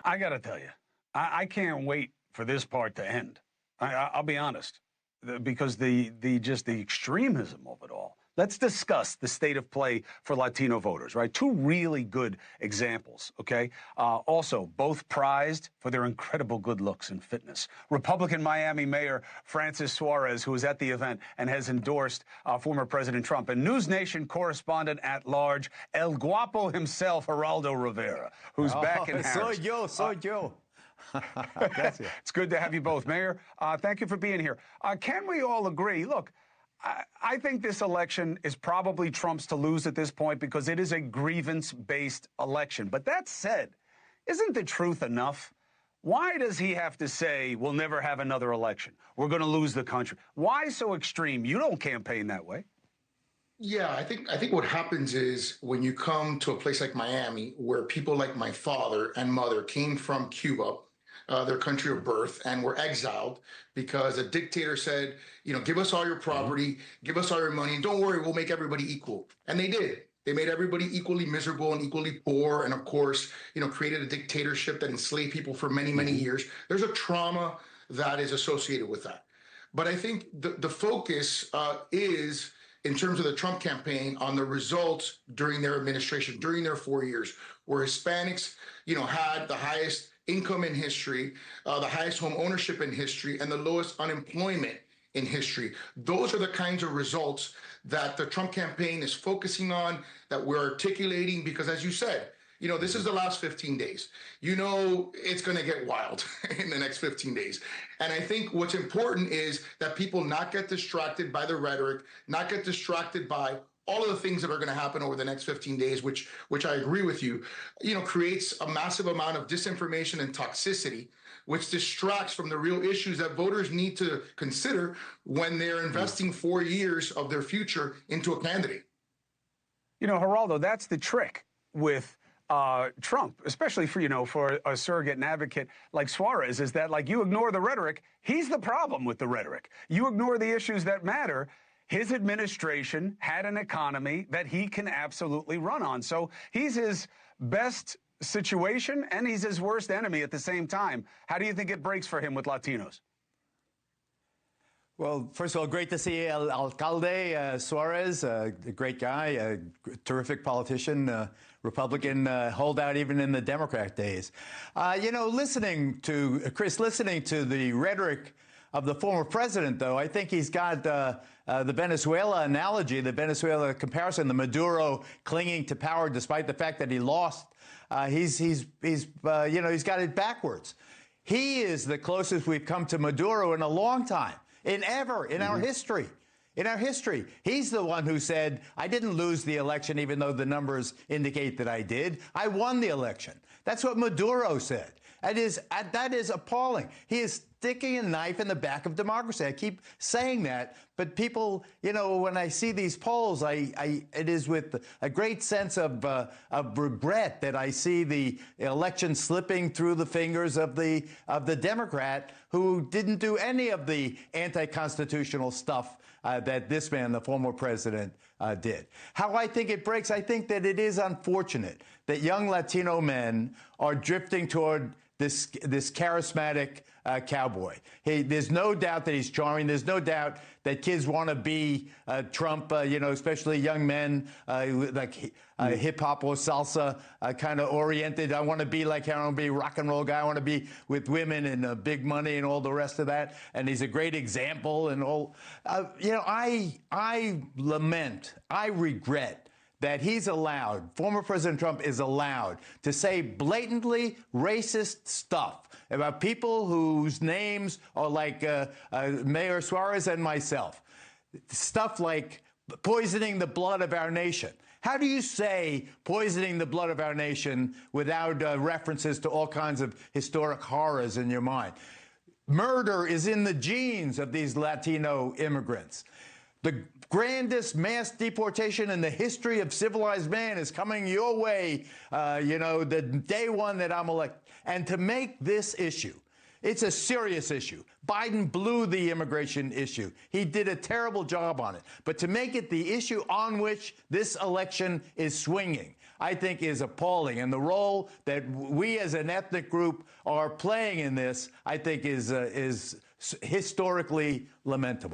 I got to tell you, I can't wait for this part to end. I'll be honest, because just the extremism of it all. Let's discuss the state of play for Latino voters, right? Two really good examples, okay? Also, both prized for their incredible good looks and fitness. Republican Miami Mayor Francis Suarez, who was at the event and has endorsed former President Trump, and NewsNation correspondent at large, El Guapo himself, Geraldo Rivera, who's back in Harris. Soy yo. It's good to have you both. Mayor, thank you for being here. Can we all agree? Look, I think this election is probably Trump's to lose at this point because it is a grievance-based election. But that said, isn't the truth enough? Why does he have to say we'll never have another election? We're going to lose the country. Why so extreme? You don't campaign that way. Yeah, I think what happens is when you come to a place like Miami, where people like my father and mother came from Cuba, their country of birth, and were exiled because a dictator said, give us all your property, give us all your money, and don't worry, we'll make everybody equal. And they did. They made everybody equally miserable and equally poor, and of course, created a dictatorship that enslaved people for many, many years. There's a trauma that is associated with that. But I think the focus is, in terms of the Trump campaign, on the results during their administration, during their 4 years, where Hispanics, had the highest income in history, the highest home ownership in history, and the lowest unemployment in history. Those are the kinds of results that the Trump campaign is focusing on, that we're articulating, because as you said, this is the last 15 days. It's going to get wild in the next 15 days. And I think what's important is that people not get distracted by the rhetoric, not get distracted by all of the things that are going to happen over the next 15 days, which I agree with you, creates a massive amount of disinformation and toxicity, which distracts from the real issues that voters need to consider when they're investing 4 years of their future into a candidate. Geraldo, that's the trick with Trump, especially for a surrogate and advocate like Suarez, is that you ignore the rhetoric. He's the problem with the rhetoric. You ignore the issues that matter. His administration had an economy that he can absolutely run on. So he's his best situation and he's his worst enemy at the same time. How do you think it breaks for him with Latinos? Well, first of all, great to see Alcalde Suarez, a great guy, a terrific politician, Republican holdout even in the Democrat days. Listening to the rhetoric of the former president, though, I think he's got the Venezuela analogy, the Venezuela comparison, the Maduro clinging to power despite the fact that he lost. He's got it backwards. He is the closest we've come to Maduro in a long time, in our history. In our history, he's the one who said, I didn't lose the election, even though the numbers indicate that I did. I won the election. That's what Maduro said. That is appalling. He is sticking a knife in the back of democracy. I keep saying that, but people, when I see these polls, it is with a great sense of regret that I see the election slipping through the fingers of the Democrat who didn't do any of the anti-constitutional stuff that this man, the former president, did. How I think it breaks, I think that it is unfortunate that young Latino men are drifting toward this charismatic cowboy. There's no doubt that he's charming. There's no doubt that kids want to be Trump, especially young men, hip hop or salsa kind of oriented. I want to be like him. I want to be a rock and roll guy. I want to be with women and big money and all the rest of that. And he's a great example and all. I lament, I regret that former President Trump is allowed to say blatantly racist stuff about people whose names are like Mayor Suarez and myself. Stuff like poisoning the blood of our nation. How do you say poisoning the blood of our nation without references to all kinds of historic horrors in your mind? Murder is in the genes of these Latino immigrants. The grandest mass deportation in the history of civilized man is coming your way, the day one that I'm elected. And to make this issue, it's a serious issue. Biden blew the immigration issue. He did a terrible job on it. But to make it the issue on which this election is swinging, I think is appalling. And the role that we as an ethnic group are playing in this, I think, is historically lamentable.